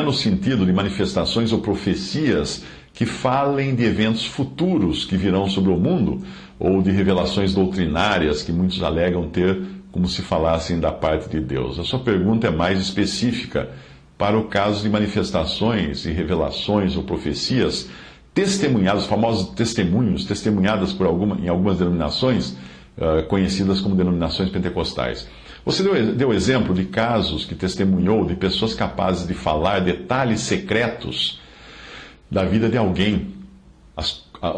no sentido de manifestações ou profecias que falem de eventos futuros que virão sobre o mundo, ou de revelações doutrinárias que muitos alegam ter como se falassem da parte de Deus. A sua pergunta é mais específica para o caso de manifestações e revelações ou profecias testemunhadas, famosos testemunhos, testemunhadas em algumas denominações, conhecidas como denominações pentecostais. Você deu exemplo de casos que testemunhou de pessoas capazes de falar detalhes secretos da vida de alguém,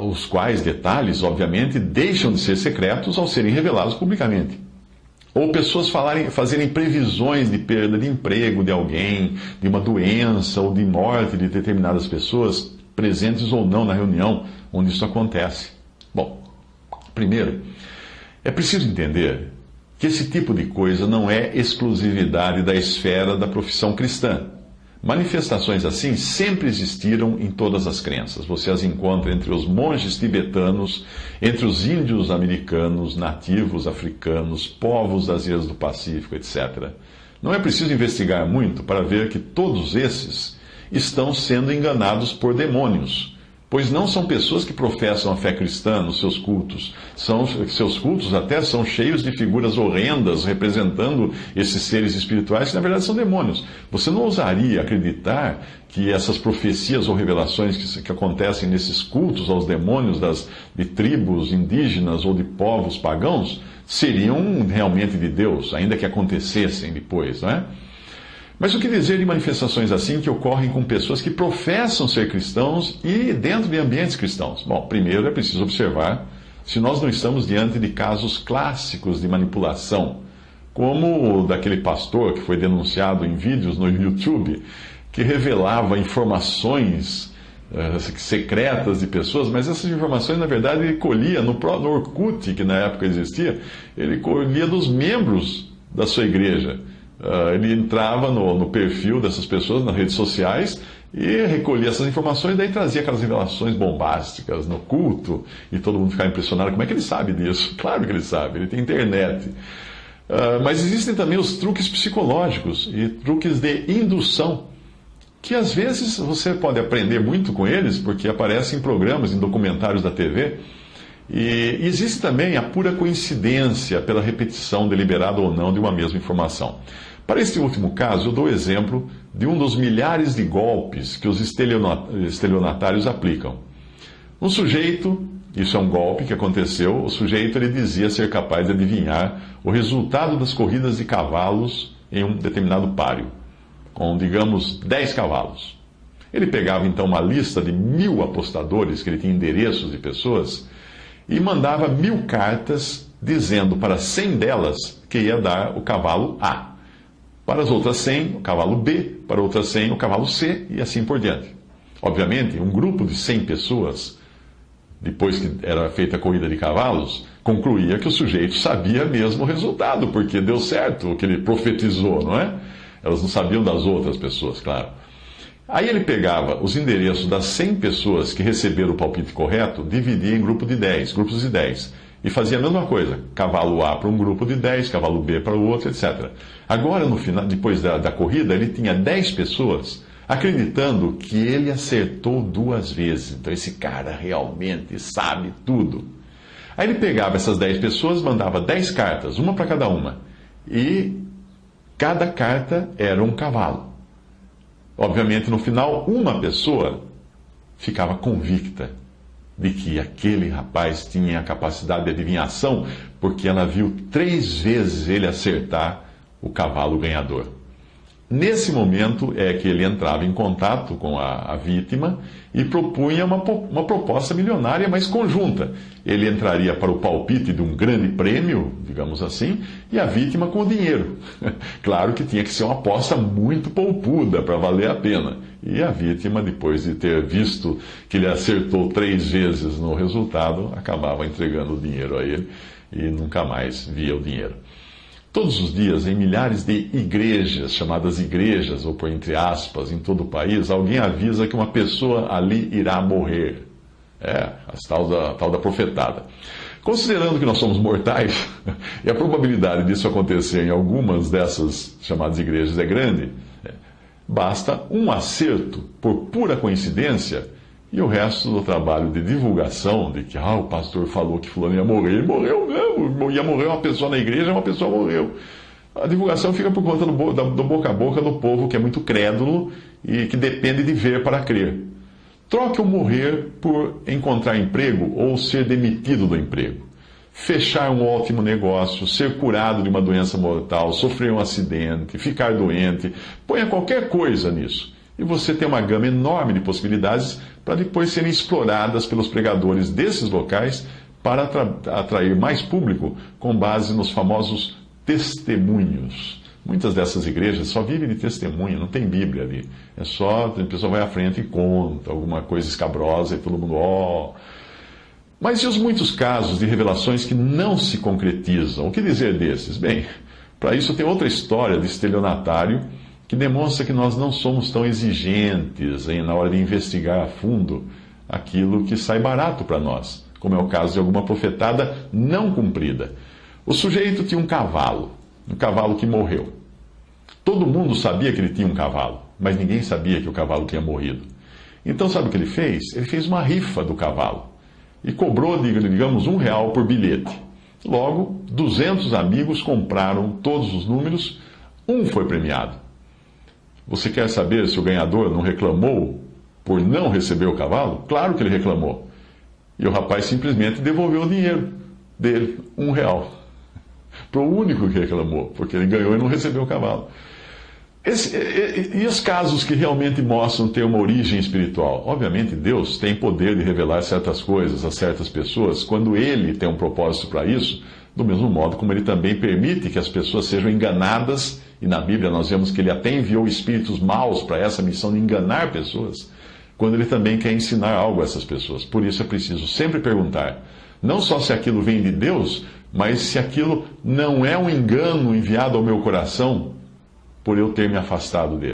os quais detalhes, obviamente, deixam de ser secretos ao serem revelados publicamente. Ou pessoas fazerem previsões de perda de emprego de alguém, de uma doença ou de morte de determinadas pessoas, presentes ou não na reunião onde isso acontece. Bom, primeiro, é preciso entender que esse tipo de coisa não é exclusividade da esfera da profissão cristã. Manifestações assim sempre existiram em todas as crenças. Você as encontra entre os monges tibetanos, entre os índios americanos, nativos africanos, povos das ilhas do Pacífico, etc. Não é preciso investigar muito para ver que todos esses estão sendo enganados por demônios, pois não são pessoas que professam a fé cristã nos seus cultos. Seus cultos até são cheios de figuras horrendas representando esses seres espirituais que na verdade são demônios. Você não ousaria acreditar que essas profecias ou revelações que acontecem nesses cultos aos demônios de tribos indígenas ou de povos pagãos seriam realmente de Deus, ainda que acontecessem depois, não é? Mas o que dizer de manifestações assim que ocorrem com pessoas que professam ser cristãos e dentro de ambientes cristãos? Bom, primeiro é preciso observar se nós não estamos diante de casos clássicos de manipulação, como o daquele pastor que foi denunciado em vídeos no YouTube, que revelava informações secretas de pessoas, mas essas informações, na verdade, ele colhia no Orkut, que na época existia, ele colhia dos membros da sua igreja. Ele entrava no perfil dessas pessoas nas redes sociais e recolhia essas informações, daí trazia aquelas revelações bombásticas no culto, e todo mundo ficava impressionado. Como é que ele sabe disso? Claro que ele sabe, ele tem internet. Mas existem também os truques psicológicos e truques de indução, que às vezes você pode aprender muito com eles, porque aparecem em programas, em documentários da TV. E existe também a pura coincidência pela repetição deliberada ou não de uma mesma informação. Para este último caso, eu dou exemplo de um dos milhares de golpes que os estelionatários aplicam. Um sujeito, isso é um golpe que aconteceu, o sujeito ele dizia ser capaz de adivinhar o resultado das corridas de cavalos em um determinado páreo, com, digamos, 10 cavalos. Ele pegava então uma lista de 1000 apostadores, que ele tinha endereços de pessoas, e mandava 1000 cartas dizendo para 100 delas que ia dar o cavalo A. Para as outras 100, o cavalo B. Para outras 100, o cavalo C. E assim por diante. Obviamente, um grupo de 100 pessoas, depois que era feita a corrida de cavalos, concluía que o sujeito sabia mesmo o resultado, porque deu certo o que ele profetizou, não é? Elas não sabiam das outras pessoas, claro. Aí ele pegava os endereços das 100 pessoas que receberam o palpite correto, dividia em grupos de 10, e fazia a mesma coisa. Cavalo A para um grupo de 10, cavalo B para o outro, etc. Agora, no final, depois da corrida, ele tinha 10 pessoas acreditando que ele acertou 2 vezes. Então esse cara realmente sabe tudo. Aí ele pegava essas 10 pessoas, mandava 10 cartas, uma para cada uma. E cada carta era um cavalo. Obviamente, no final, uma pessoa ficava convicta de que aquele rapaz tinha a capacidade de adivinhação, porque ela viu 3 vezes ele acertar o cavalo ganhador. Nesse momento é que ele entrava em contato com a vítima e propunha uma proposta milionária, mas conjunta. Ele entraria para o palpite de um grande prêmio, digamos assim, e a vítima com o dinheiro. Claro que tinha que ser uma aposta muito poupuda para valer a pena. E a vítima, depois de ter visto que ele acertou 3 vezes no resultado, acabava entregando o dinheiro a ele e nunca mais via o dinheiro. Todos os dias, em milhares de igrejas, chamadas igrejas, ou por entre aspas, em todo o país, alguém avisa que uma pessoa ali irá morrer. A tal da profetada. Considerando que nós somos mortais, e a probabilidade disso acontecer em algumas dessas chamadas igrejas é grande, Basta um acerto, por pura coincidência, e o resto do trabalho de divulgação, de que o pastor falou que fulano ia morrer, ele morreu mesmo, ia morrer uma pessoa na igreja, uma pessoa morreu. A divulgação fica por conta do boca a boca do povo, que é muito crédulo e que depende de ver para crer. Troque o morrer por encontrar emprego ou ser demitido do emprego. Fechar um ótimo negócio, ser curado de uma doença mortal, sofrer um acidente, ficar doente. Ponha qualquer coisa nisso. E você tem uma gama enorme de possibilidades para depois serem exploradas pelos pregadores desses locais para atrair mais público com base nos famosos testemunhos. Muitas dessas igrejas só vivem de testemunho, não tem Bíblia ali. É só, a pessoa vai à frente e conta alguma coisa escabrosa e todo mundo, Mas e os muitos casos de revelações que não se concretizam? O que dizer desses? Bem, para isso tem outra história de estelionatário que demonstra que nós não somos tão exigentes na hora de investigar a fundo aquilo que sai barato para nós, como é o caso de alguma profetada não cumprida. O sujeito tinha um cavalo que morreu. Todo mundo sabia que ele tinha um cavalo, mas ninguém sabia que o cavalo tinha morrido. Então sabe o que ele fez? Ele fez uma rifa do cavalo e cobrou, digamos, R$1 por bilhete. Logo, 200 amigos compraram todos os números, um foi premiado. Você quer saber se o ganhador não reclamou por não receber o cavalo? Claro que ele reclamou. E o rapaz simplesmente devolveu o dinheiro dele, R$1. Para o único que reclamou, porque ele ganhou e não recebeu o cavalo. E os casos que realmente mostram ter uma origem espiritual? Obviamente, Deus tem poder de revelar certas coisas a certas pessoas quando Ele tem um propósito para isso, do mesmo modo como Ele também permite que as pessoas sejam enganadas, e na Bíblia nós vemos que Ele até enviou espíritos maus para essa missão de enganar pessoas, quando Ele também quer ensinar algo a essas pessoas. Por isso é preciso sempre perguntar, não só se aquilo vem de Deus, mas se aquilo não é um engano enviado ao meu coração por eu ter me afastado dele.